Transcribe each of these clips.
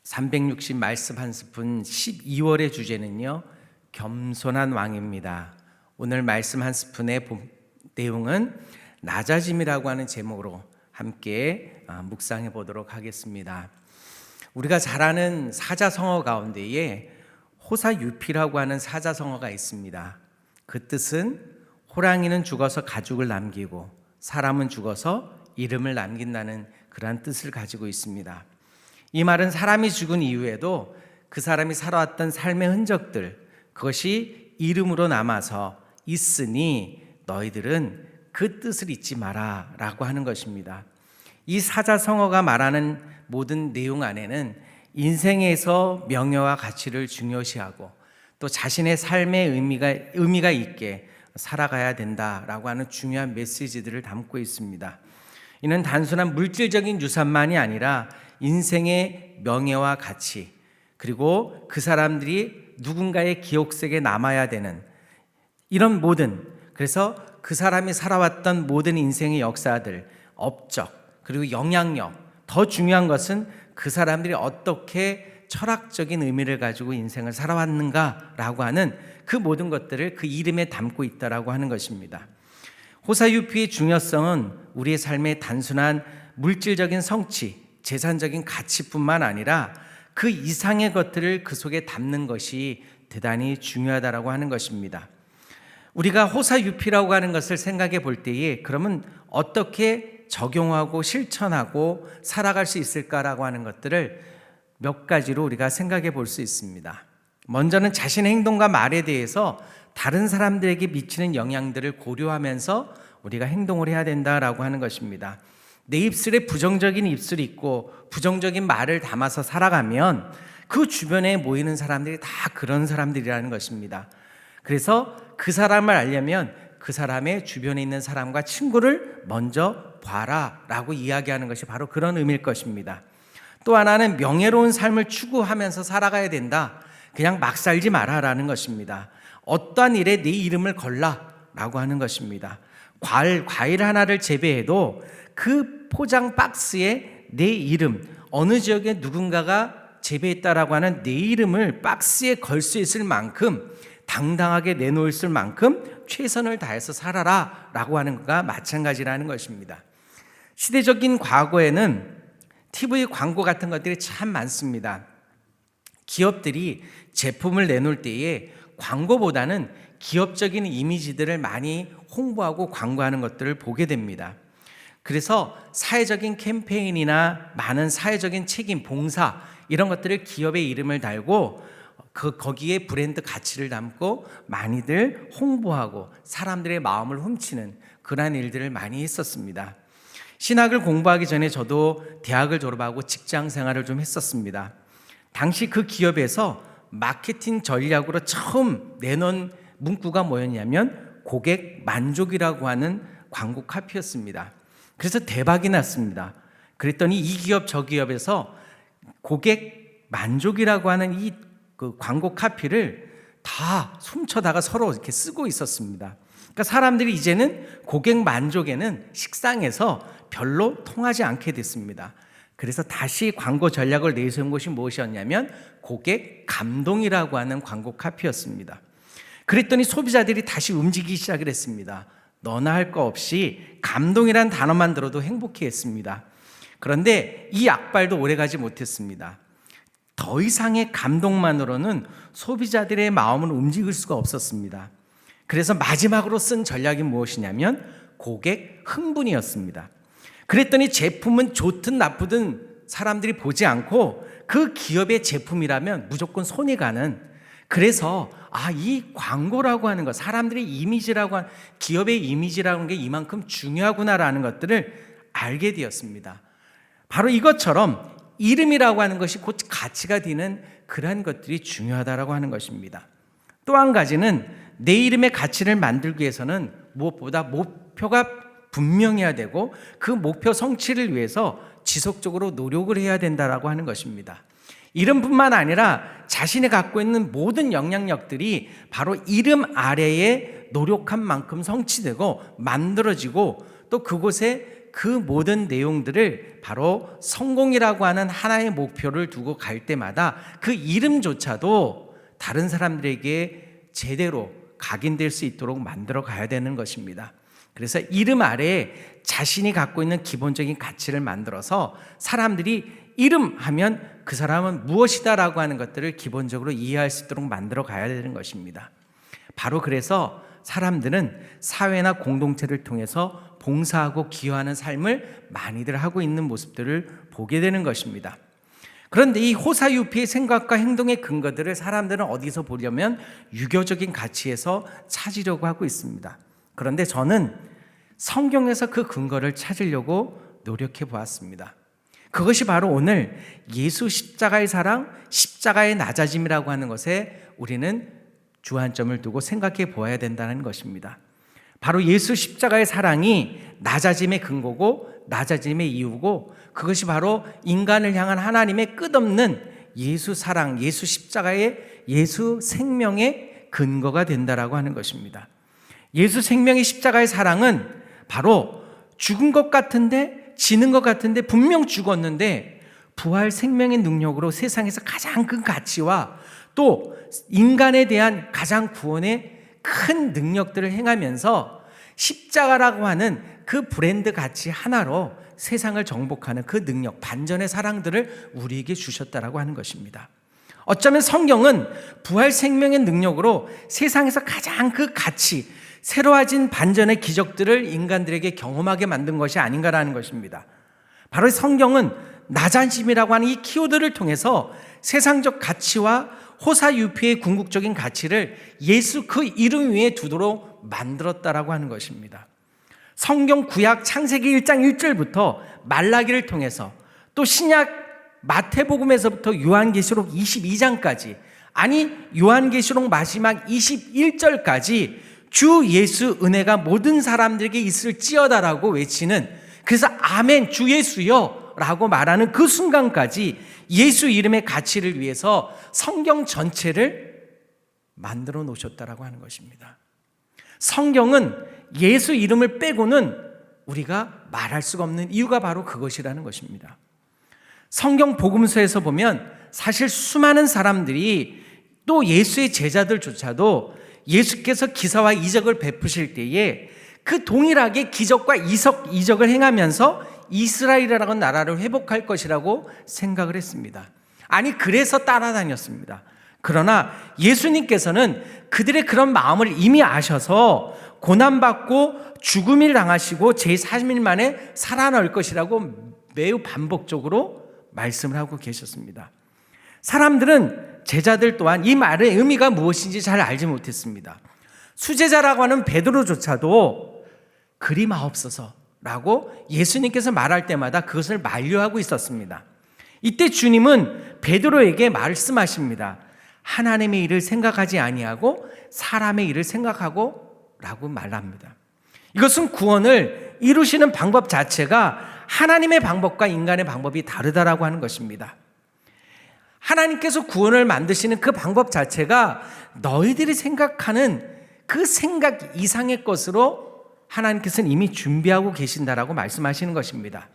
360 말씀 한 스푼 12월의 주제는요, 겸손한 왕입니다. 오늘 말씀 한 스푼의 내용은 낮아짐이라고 하는 제목으로 함께 묵상해 보도록 하겠습니다. 우리가 잘 아는 사자성어 가운데에 호사유피라고 하는 사자성어가 있습니다. 그 뜻은 호랑이는 죽어서 가죽을 남기고 사람은 죽어서 이름을 남긴다는 그러한 뜻을 가지고 있습니다. 이 말은 사람이 죽은 이후에도 그 사람이 살아왔던 삶의 흔적들, 그것이 이름으로 남아서 있으니 너희들은 그 뜻을 잊지 마라 라고 하는 것입니다. 이 사자성어가 말하는 모든 내용 안에는 인생에서 명예와 가치를 중요시하고 또 자신의 삶의 의미가 있게 살아가야 된다라고 하는 중요한 메시지들을 담고 있습니다. 이는 단순한 물질적인 유산만이 아니라 인생의 명예와 가치, 그리고 그 사람들이 누군가의 기억색에 남아야 되는 이런 그래서 그 사람이 살아왔던 모든 인생의 역사들, 업적, 그리고 영향력, 더 중요한 것은 그 사람들이 어떻게 철학적인 의미를 가지고 인생을 살아왔는가라고 하는 그 모든 것들을 그 이름에 담고 있다라고 하는 것입니다. 호사유피의 중요성은 우리의 삶의 단순한 물질적인 성취, 재산적인 가치뿐만 아니라 그 이상의 것들을 그 속에 담는 것이 대단히 중요하다라고 하는 것입니다. 우리가 호사유피라고 하는 것을 생각해 볼 때에 그러면 어떻게 적용하고 실천하고 살아갈 수 있을까라고 하는 것들을 몇 가지로 우리가 생각해 볼 수 있습니다. 먼저는 자신의 행동과 말에 대해서 다른 사람들에게 미치는 영향들을 고려하면서 우리가 행동을 해야 된다라고 하는 것입니다. 내 입술에 부정적인 입술이 있고 부정적인 말을 담아서 살아가면 그 주변에 모이는 사람들이 다 그런 사람들이라는 것입니다. 그래서 그 사람을 알려면 그 사람의 주변에 있는 사람과 친구를 먼저 봐라 라고 이야기하는 것이 바로 그런 의미일 것입니다. 또 하나는 명예로운 삶을 추구하면서 살아가야 된다. 그냥 막 살지 마라 라는 것입니다. 어떠한 일에 내 이름을 걸라 라고 하는 것입니다. 과일 하나를 재배해도 그 포장 박스에 내 이름, 어느 지역에 누군가가 재배했다라고 하는 내 이름을 박스에 걸 수 있을 만큼 당당하게 내놓을 만큼 최선을 다해서 살아라 라고 하는 것과 마찬가지라는 것입니다. 시대적인 과거에는 TV 광고 같은 것들이 참 많습니다. 기업들이 제품을 내놓을 때에 광고보다는 기업적인 이미지들을 많이 홍보하고 광고하는 것들을 보게 됩니다. 그래서 사회적인 캠페인이나 많은 사회적인 책임, 봉사 이런 것들을 기업의 이름을 달고 거기에 브랜드 가치를 담고 많이들 홍보하고 사람들의 마음을 훔치는 그러한 일들을 많이 했었습니다. 신학을 공부하기 전에 저도 대학을 졸업하고 직장 생활을 좀 했었습니다. 당시 그 기업에서 마케팅 전략으로 처음 내놓은 문구가 뭐였냐면 고객 만족이라고 하는 광고 카피였습니다. 그래서 대박이 났습니다. 그랬더니 이 기업 저 기업에서 고객 만족이라고 하는 이 광고 카피를 다 훔쳐다가 서로 이렇게 쓰고 있었습니다. 그러니까 사람들이 이제는 고객 만족에는 식상해서 별로 통하지 않게 됐습니다. 그래서 다시 광고 전략을 내세운 것이 무엇이었냐면 고객 감동이라고 하는 광고 카피였습니다. 그랬더니 소비자들이 다시 움직이기 시작을 했습니다. 너나 할 거 없이 감동이란 단어만 들어도 행복해했습니다. 그런데 이 약발도 오래가지 못했습니다. 더 이상의 감동만으로는 소비자들의 마음을 움직일 수가 없었습니다. 그래서 마지막으로 쓴 전략이 무엇이냐면 고객 흥분이었습니다. 그랬더니 제품은 좋든 나쁘든 사람들이 보지 않고 그 기업의 제품이라면 무조건 손이 가는, 그래서 이 광고라고 하는 것, 사람들의 이미지라고 하는, 기업의 이미지라는 게 이만큼 중요하구나라는 것들을 알게 되었습니다. 바로 이것처럼 이름이라고 하는 것이 곧 가치가 되는 그러한 것들이 중요하다라고 하는 것입니다. 또 한 가지는 내 이름의 가치를 만들기 위해서는 무엇보다 목표가 분명해야 되고 그 목표 성취를 위해서 지속적으로 노력을 해야 된다라고 하는 것입니다. 이름뿐만 아니라 자신이 갖고 있는 모든 영향력들이 바로 이름 아래에 노력한 만큼 성취되고 만들어지고 또 그곳에 그 모든 내용들을 바로 성공이라고 하는 하나의 목표를 두고 갈 때마다 그 이름조차도 다른 사람들에게 제대로 각인될 수 있도록 만들어 가야 되는 것입니다. 그래서 이름 아래에 자신이 갖고 있는 기본적인 가치를 만들어서 사람들이 이름 하면 그 사람은 무엇이다라고 하는 것들을 기본적으로 이해할 수 있도록 만들어 가야 되는 것입니다. 바로 그래서 사람들은 사회나 공동체를 통해서 봉사하고 기여하는 삶을 많이들 하고 있는 모습들을 보게 되는 것입니다. 그런데 이 호사유피의 생각과 행동의 근거들을 사람들은 어디서 보려면 유교적인 가치에서 찾으려고 하고 있습니다. 그런데 저는 성경에서 그 근거를 찾으려고 노력해 보았습니다. 그것이 바로 오늘 예수 십자가의 사랑, 십자가의 낮아짐이라고 하는 것에 우리는 주안점을 두고 생각해 보아야 된다는 것입니다. 바로 예수 십자가의 사랑이 낮아짐의 근거고 낮아짐의 이유고, 그것이 바로 인간을 향한 하나님의 끝없는 예수 사랑, 예수 십자가의 예수 생명의 근거가 된다라고 하는 것입니다. 예수 생명의 십자가의 사랑은 바로 죽은 것 같은데, 지는 것 같은데 분명 죽었는데 부활 생명의 능력으로 세상에서 가장 큰 가치와 또 인간에 대한 가장 구원의 큰 능력들을 행하면서 십자가라고 하는 그 브랜드 가치 하나로 세상을 정복하는 그 능력, 반전의 사랑들을 우리에게 주셨다라고 하는 것입니다. 어쩌면 성경은 부활 생명의 능력으로 세상에서 가장 그 가치, 새로워진 반전의 기적들을 인간들에게 경험하게 만든 것이 아닌가라는 것입니다. 바로 성경은 낮아짐이라고 하는 이 키워드를 통해서 세상적 가치와 호사유피의 궁극적인 가치를 예수 그 이름 위에 두도록 만들었다라고 하는 것입니다. 성경 구약 창세기 1장 1절부터 말라기를 통해서 또 신약 마태복음에서부터 요한계시록 22장까지, 아니 요한계시록 마지막 21절까지 주 예수 은혜가 모든 사람들에게 있을지어다라고 외치는, 그래서 아멘 주 예수여 라고 말하는 그 순간까지 예수 이름의 가치를 위해서 성경 전체를 만들어 놓으셨다라고 하는 것입니다. 성경은 예수 이름을 빼고는 우리가 말할 수가 없는 이유가 바로 그것이라는 것입니다. 성경 복음서에서 보면 사실 수많은 사람들이 또 예수의 제자들조차도 예수께서 기사와 이적을 베푸실 때에 그 동일하게 기적과 이적을 행하면서 이스라엘이라는 나라를 회복할 것이라고 생각을 했습니다. 아니, 그래서 따라다녔습니다. 그러나 예수님께서는 그들의 그런 마음을 이미 아셔서 고난받고 죽음을 당하시고 제3일 만에 살아날 것이라고 매우 반복적으로 말씀을 하고 계셨습니다. 사람들은, 제자들 또한 이 말의 의미가 무엇인지 잘 알지 못했습니다. 수제자라고 하는 베드로조차도 그리 마옵소서라고 예수님께서 말할 때마다 그것을 만류하고 있었습니다. 이때 주님은 베드로에게 말씀하십니다. 하나님의 일을 생각하지 아니하고 사람의 일을 생각하고 라고 말합니다. 이것은 구원을 이루시는 방법 자체가 하나님의 방법과 인간의 방법이 다르다라고 하는 것입니다. 하나님께서 구원을 만드시는 그 방법 자체가 너희들이 생각하는 그 생각 이상의 것으로 하나님께서는 이미 준비하고 계신다라고 말씀하시는 것입니다.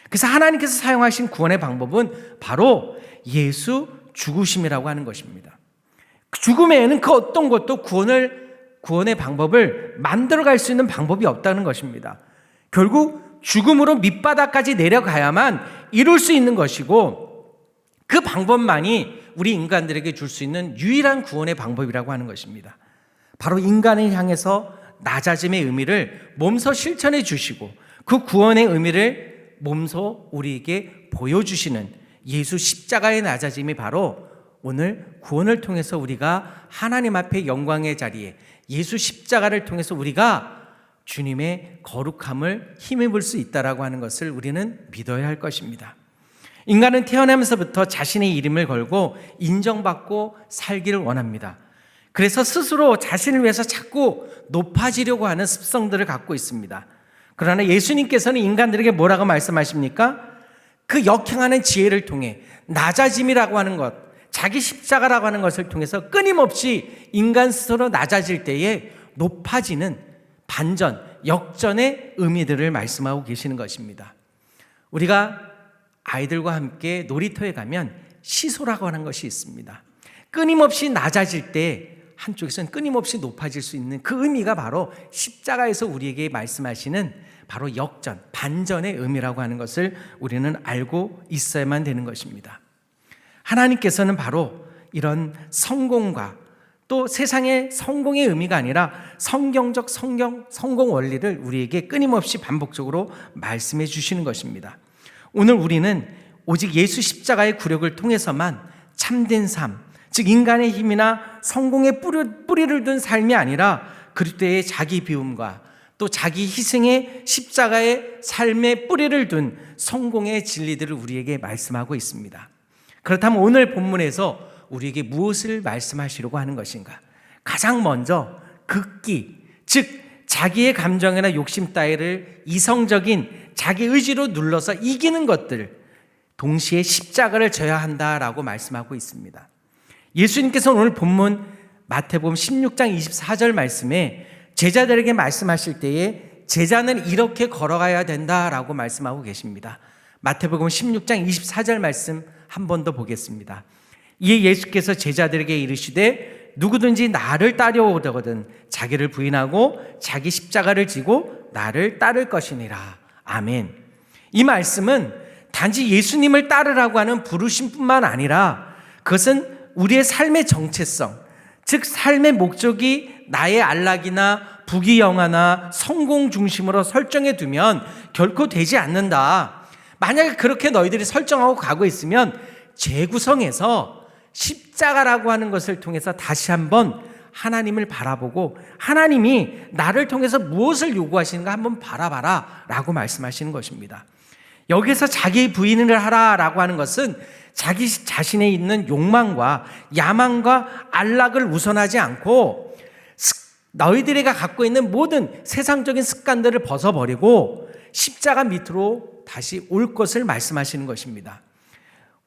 그래서 하나님께서 사용하신 구원의 방법은 바로 예수 죽으심이라고 하는 것입니다. 죽음에는 그 어떤 것도 구원의 방법을 만들어갈 수 있는 방법이 없다는 것입니다. 결국 죽음으로 밑바닥까지 내려가야만 이룰 수 있는 것이고, 그 방법만이 우리 인간들에게 줄 수 있는 유일한 구원의 방법이라고 하는 것입니다. 바로 인간을 향해서 낮아짐의 의미를 몸소 실천해 주시고 그 구원의 의미를 몸소 우리에게 보여주시는 예수 십자가의 낮아짐이 바로 오늘 구원을 통해서 우리가 하나님 앞에 영광의 자리에 예수 십자가를 통해서 우리가 주님의 거룩함을 힘입을 수 있다라고 하는 것을 우리는 믿어야 할 것입니다. 인간은 태어나면서부터 자신의 이름을 걸고 인정받고 살기를 원합니다. 그래서 스스로 자신을 위해서 자꾸 높아지려고 하는 습성들을 갖고 있습니다. 그러나 예수님께서는 인간들에게 뭐라고 말씀하십니까? 그 역행하는 지혜를 통해 낮아짐이라고 하는 것, 자기 십자가라고 하는 것을 통해서 끊임없이 인간 스스로 낮아질 때에 높아지는 반전, 역전의 의미들을 말씀하고 계시는 것입니다. 우리가 아이들과 함께 놀이터에 가면 시소라고 하는 것이 있습니다. 끊임없이 낮아질 때 한쪽에서는 끊임없이 높아질 수 있는 그 의미가 바로 십자가에서 우리에게 말씀하시는 바로 역전, 반전의 의미라고 하는 것을 우리는 알고 있어야만 되는 것입니다. 하나님께서는 바로 이런 성공과 또 세상의 성공의 의미가 아니라 성경적 성공 원리를 우리에게 끊임없이 반복적으로 말씀해 주시는 것입니다. 오늘 우리는 오직 예수 십자가의 굴욕을 통해서만 참된 삶, 즉 인간의 힘이나 성공의 뿌리를 둔 삶이 아니라 그리스도의 자기 비움과 또 자기 희생의 십자가의 삶의 뿌리를 둔 성공의 진리들을 우리에게 말씀하고 있습니다. 그렇다면 오늘 본문에서 우리에게 무엇을 말씀하시려고 하는 것인가? 가장 먼저 극기, 즉 자기의 감정이나 욕심 따위를 이성적인 자기 의지로 눌러서 이기는 것들, 동시에 십자가를 져야 한다라고 말씀하고 있습니다. 예수님께서는 오늘 본문 마태복음 16장 24절 말씀에 제자들에게 말씀하실 때에 제자는 이렇게 걸어가야 된다라고 말씀하고 계십니다. 마태복음 16장 24절 말씀 한 번 더 보겠습니다. 이에 예수께서 제자들에게 이르시되 누구든지 나를 따려오거든 자기를 부인하고 자기 십자가를 지고 나를 따를 것이니라. 아멘. 이 말씀은 단지 예수님을 따르라고 하는 부르심뿐만 아니라 그것은 우리의 삶의 정체성, 즉 삶의 목적이 나의 안락이나 부귀영화나 성공 중심으로 설정해 두면 결코 되지 않는다. 만약에 그렇게 너희들이 설정하고 가고 있으면 재구성해서 십자가라고 하는 것을 통해서 다시 한번 하나님을 바라보고 하나님이 나를 통해서 무엇을 요구하시는가 한번 바라봐라 라고 말씀하시는 것입니다. 여기서 자기 부인을 하라라고 하는 것은 자기 자신에 있는 욕망과 야망과 안락을 우선하지 않고 너희들이가 갖고 있는 모든 세상적인 습관들을 벗어버리고 십자가 밑으로 다시 올 것을 말씀하시는 것입니다.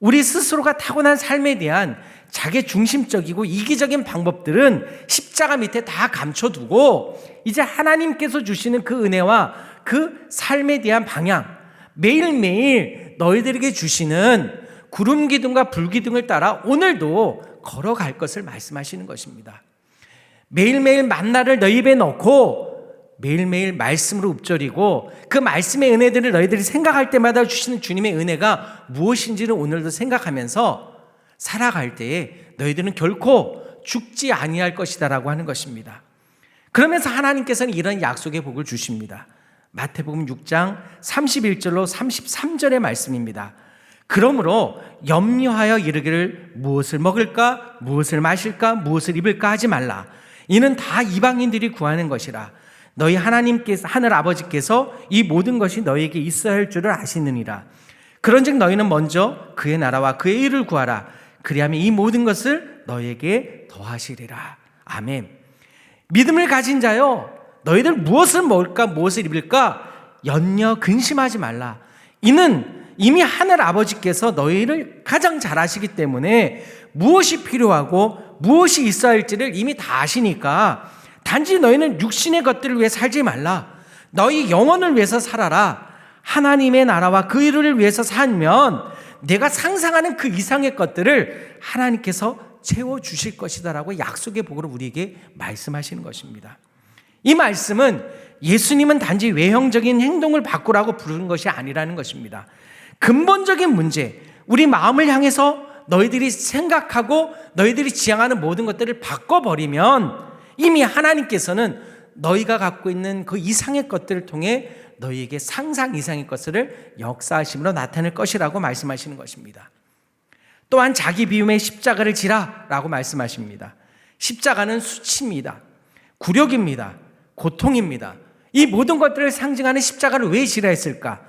우리 스스로가 타고난 삶에 대한 자기 중심적이고 이기적인 방법들은 십자가 밑에 다 감춰두고 이제 하나님께서 주시는 그 은혜와 그 삶에 대한 방향, 매일매일 너희들에게 주시는 구름 기둥과 불 기둥을 따라 오늘도 걸어갈 것을 말씀하시는 것입니다. 매일매일 만나를 너희 입에 넣고 매일매일 말씀으로 읊조리고 그 말씀의 은혜들을 너희들이 생각할 때마다 주시는 주님의 은혜가 무엇인지를 오늘도 생각하면서 살아갈 때에 너희들은 결코 죽지 아니할 것이다 라고 하는 것입니다. 그러면서 하나님께서는 이런 약속의 복을 주십니다. 마태복음 6장 31절로 33절의 말씀입니다. 그러므로 염려하여 이르기를 무엇을 먹을까 무엇을 마실까 무엇을 입을까 하지 말라. 이는 다 이방인들이 구하는 것이라. 너희 하나님께서 하늘 아버지께서 이 모든 것이 너희에게 있어야 할 줄을 아시느니라. 그런즉 너희는 먼저 그의 나라와 그의 의를 구하라. 그리하면 이 모든 것을 너희에게 더하시리라. 아멘. 믿음을 가진 자여, 너희들 무엇을 먹을까 무엇을 입을까 염려 근심하지 말라. 이는 이미 하늘 아버지께서 너희를 가장 잘 아시기 때문에 무엇이 필요하고 무엇이 있어야 할지를 이미 다 아시니까 단지 너희는 육신의 것들을 위해 살지 말라. 너희 영혼을 위해서 살아라. 하나님의 나라와 그 일을 위해서 살면 내가 상상하는 그 이상의 것들을 하나님께서 채워주실 것이다 라고 약속의 복으로 우리에게 말씀하시는 것입니다. 이 말씀은 예수님은 단지 외형적인 행동을 바꾸라고 부르는 것이 아니라는 것입니다. 근본적인 문제, 우리 마음을 향해서 너희들이 생각하고 너희들이 지향하는 모든 것들을 바꿔버리면 이미 하나님께서는 너희가 갖고 있는 그 이상의 것들을 통해 너희에게 상상 이상의 것을 역사하심으로 나타낼 것이라고 말씀하시는 것입니다. 또한 자기 비움의 십자가를 지라 라고 말씀하십니다. 십자가는 수치입니다. 굴욕입니다. 고통입니다. 이 모든 것들을 상징하는 십자가를 왜 지라 했을까?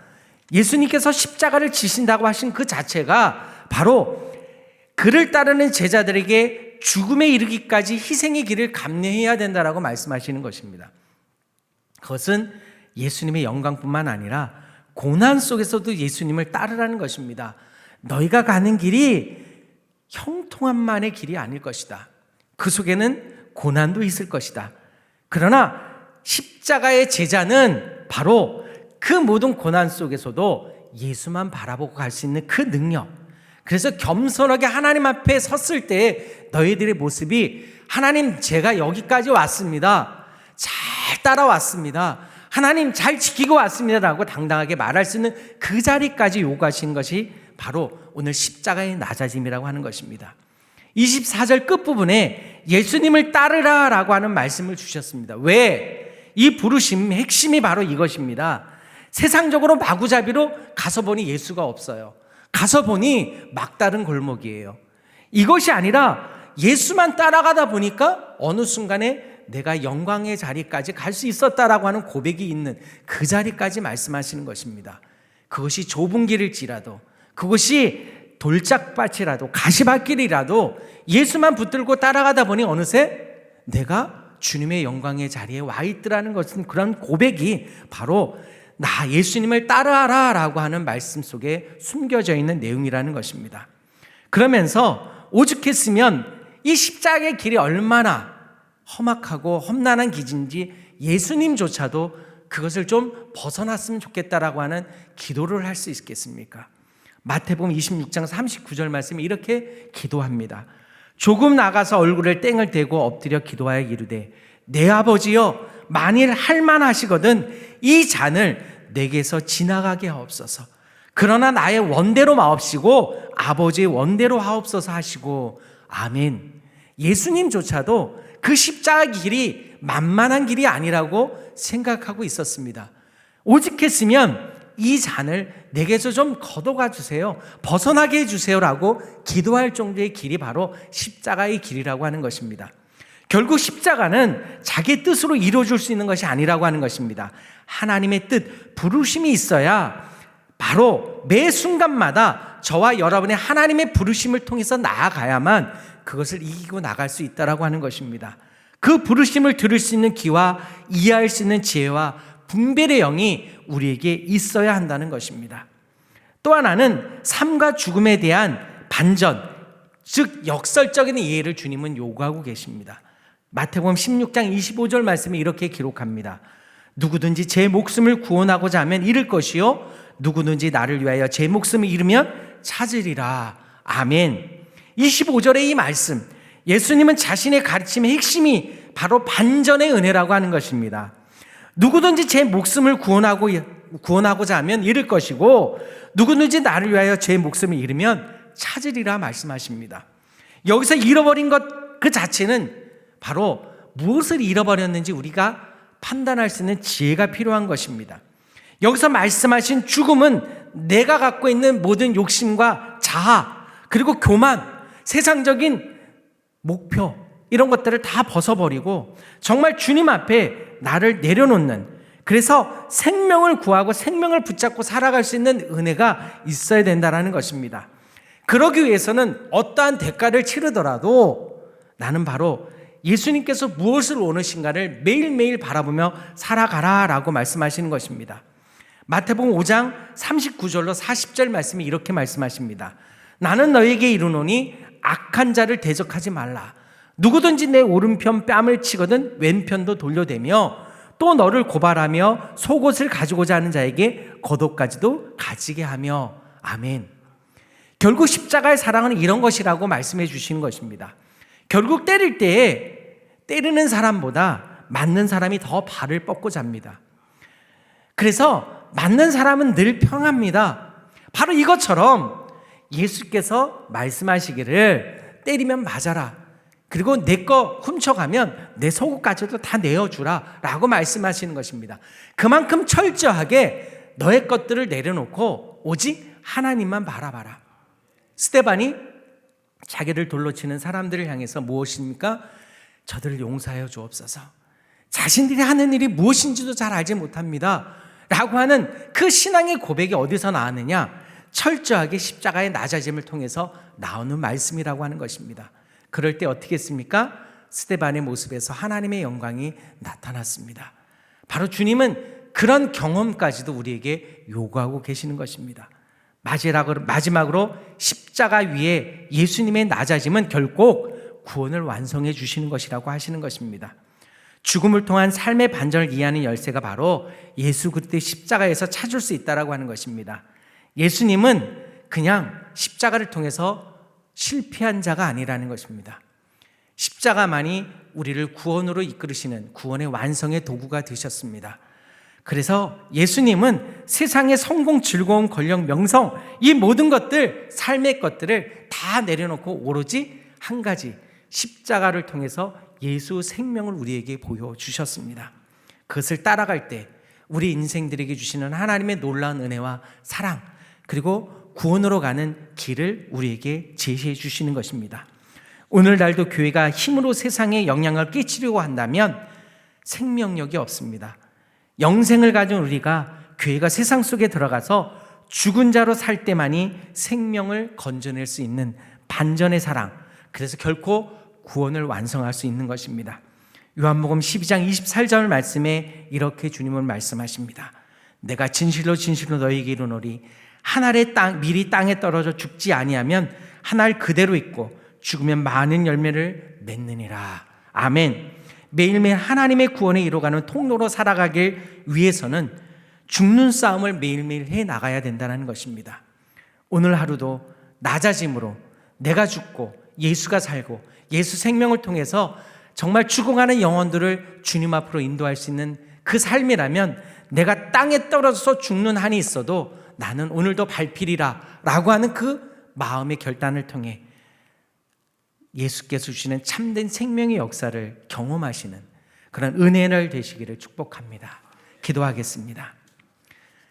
예수님께서 십자가를 지신다고 하신 그 자체가 바로 그를 따르는 제자들에게 죽음에 이르기까지 희생의 길을 감내해야 된다라고 말씀하시는 것입니다. 그것은 예수님의 영광뿐만 아니라 고난 속에서도 예수님을 따르라는 것입니다. 너희가 가는 길이 형통함만의 길이 아닐 것이다. 그 속에는 고난도 있을 것이다. 그러나 십자가의 제자는 바로 그 모든 고난 속에서도 예수만 바라보고 갈 수 있는 그 능력. 그래서 겸손하게 하나님 앞에 섰을 때 너희들의 모습이 하나님 제가 여기까지 왔습니다. 잘 따라왔습니다. 하나님 잘 지키고 왔습니다. 라고 당당하게 말할 수 있는 그 자리까지 요구하신 것이 바로 오늘 십자가의 낮아짐이라고 하는 것입니다. 24절 끝부분에 예수님을 따르라 라고 하는 말씀을 주셨습니다. 왜? 이 부르심 핵심이 바로 이것입니다. 세상적으로 마구잡이로 가서 보니 예수가 없어요. 가서 보니 막다른 골목이에요. 이것이 아니라 예수만 따라가다 보니까 어느 순간에 내가 영광의 자리까지 갈 수 있었다라고 하는 고백이 있는 그 자리까지 말씀하시는 것입니다. 그것이 좁은 길일지라도, 그것이 돌짝밭이라도 가시밭길이라도 예수만 붙들고 따라가다 보니 어느새 내가 주님의 영광의 자리에 와 있더라는 것은, 그런 고백이 바로 나 예수님을 따라하라 라고 하는 말씀 속에 숨겨져 있는 내용이라는 것입니다. 그러면서 오죽했으면 이 십자가의 길이 얼마나 험악하고 험난한 길인지 예수님조차도 그것을 좀 벗어났으면 좋겠다라고 하는 기도를 할 수 있겠습니까? 마태복음 26장 39절 말씀이 이렇게 기도합니다. 조금 나가서 얼굴을 땡을 대고 엎드려 기도하여 이르되 내 아버지여 만일 할만하시거든 이 잔을 내게서 지나가게 하옵소서. 그러나 나의 원대로 마옵시고 아버지의 원대로 하옵소서 하시고 아멘. 예수님조차도 그 십자가 길이 만만한 길이 아니라고 생각하고 있었습니다. 오직했으면 이 잔을 내게서 좀 걷어가 주세요, 벗어나게 해주세요라고 기도할 정도의 길이 바로 십자가의 길이라고 하는 것입니다. 결국 십자가는 자기 뜻으로 이루어질 수 있는 것이 아니라고 하는 것입니다. 하나님의 뜻, 부르심이 있어야 바로 매 순간마다 저와 여러분의 하나님의 부르심을 통해서 나아가야만 그것을 이기고 나갈 수 있다라고 하는 것입니다. 그 부르심을 들을 수 있는 귀와 이해할 수 있는 지혜와 분별의 영이 우리에게 있어야 한다는 것입니다. 또 하나는 삶과 죽음에 대한 반전, 즉 역설적인 이해를 주님은 요구하고 계십니다. 마태복음 16장 25절 말씀에 이렇게 기록합니다. 누구든지 제 목숨을 구원하고자 하면 잃을 것이요 누구든지 나를 위하여 제 목숨을 잃으면 찾으리라. 아멘. 25절의 이 말씀, 예수님은 자신의 가르침의 핵심이 바로 반전의 은혜라고 하는 것입니다. 누구든지 제 목숨을 구원하고자 하면 잃을 것이고 누구든지 나를 위하여 제 목숨을 잃으면 찾으리라 말씀하십니다. 여기서 잃어버린 것 그 자체는 바로 무엇을 잃어버렸는지 우리가 판단할 수 있는 지혜가 필요한 것입니다. 여기서 말씀하신 죽음은 내가 갖고 있는 모든 욕심과 자아, 그리고 교만, 세상적인 목표, 이런 것들을 다 벗어버리고 정말 주님 앞에 나를 내려놓는, 그래서 생명을 구하고 생명을 붙잡고 살아갈 수 있는 은혜가 있어야 된다는 것입니다. 그러기 위해서는 어떠한 대가를 치르더라도 나는 바로 예수님께서 무엇을 원하신가를 매일매일 바라보며 살아가라라고 말씀하시는 것입니다. 마태복음 5장 39절로 40절 말씀이 이렇게 말씀하십니다. 나는 너에게 이르노니 악한 자를 대적하지 말라. 누구든지 내 오른편 뺨을 치거든 왼편도 돌려대며 또 너를 고발하며 속옷을 가지고자 하는 자에게 겉옷까지도 가지게 하며. 아멘. 결국 십자가의 사랑은 이런 것이라고 말씀해 주시는 것입니다. 결국 때릴 때에 때리는 사람보다 맞는 사람이 더 발을 뻗고 잡니다. 그래서 맞는 사람은 늘 평합니다. 바로 이것처럼 예수께서 말씀하시기를 때리면 맞아라. 그리고 내 거 훔쳐가면 내 속옷까지도 다 내어주라 라고 말씀하시는 것입니다. 그만큼 철저하게 너의 것들을 내려놓고 오직 하나님만 바라봐라. 스데반이 자기를 돌로 치는 사람들을 향해서 무엇입니까? 저들을 용서하여 주옵소서. 자신들이 하는 일이 무엇인지도 잘 알지 못합니다 라고 하는 그 신앙의 고백이 어디서 나왔느냐? 철저하게 십자가의 낮아짐을 통해서 나오는 말씀이라고 하는 것입니다. 그럴 때 어떻게 했습니까? 스데반의 모습에서 하나님의 영광이 나타났습니다. 바로 주님은 그런 경험까지도 우리에게 요구하고 계시는 것입니다. 마지막으로 십자가 위에 예수님의 낮아짐은 결국 구원을 완성해 주시는 것이라고 하시는 것입니다. 죽음을 통한 삶의 반전을 이해하는 열쇠가 바로 예수 그리스도의 십자가에서 찾을 수 있다라고 하는 것입니다. 예수님은 그냥 십자가를 통해서 실패한 자가 아니라는 것입니다. 십자가만이 우리를 구원으로 이끌으시는 구원의 완성의 도구가 되셨습니다. 그래서 예수님은 세상의 성공, 즐거움, 권력, 명성, 이 모든 것들, 삶의 것들을 다 내려놓고 오로지 한 가지 십자가를 통해서 예수 생명을 우리에게 보여주셨습니다. 그것을 따라갈 때 우리 인생들에게 주시는 하나님의 놀라운 은혜와 사랑, 그리고 구원으로 가는 길을 우리에게 제시해 주시는 것입니다. 오늘날도 교회가 힘으로 세상에 영향을 끼치려고 한다면 생명력이 없습니다. 영생을 가진 우리가 교회가 세상 속에 들어가서 죽은 자로 살 때만이 생명을 건져낼 수 있는 반전의 사랑, 그래서 결코 구원을 완성할 수 있는 것입니다. 요한복음 12장 24절 말씀에 이렇게 주님은 말씀하십니다. 내가 진실로 진실로 너희에게 이르노니 한 알의 밀이 땅에 떨어져 죽지 아니하면 한 알 그대로 있고 죽으면 많은 열매를 맺느니라. 아멘. 매일매일 하나님의 구원에 이뤄가는 통로로 살아가길 위해서는 죽는 싸움을 매일매일 해 나가야 된다는 것입니다. 오늘 하루도 낮아짐으로 내가 죽고 예수가 살고 예수 생명을 통해서 정말 죽어가는 영혼들을 주님 앞으로 인도할 수 있는 그 삶이라면 내가 땅에 떨어져서 죽는 한이 있어도 나는 오늘도 발필이라 라고 하는 그 마음의 결단을 통해 예수께서 주시는 참된 생명의 역사를 경험하시는 그런 은혜를 되시기를 축복합니다. 기도하겠습니다.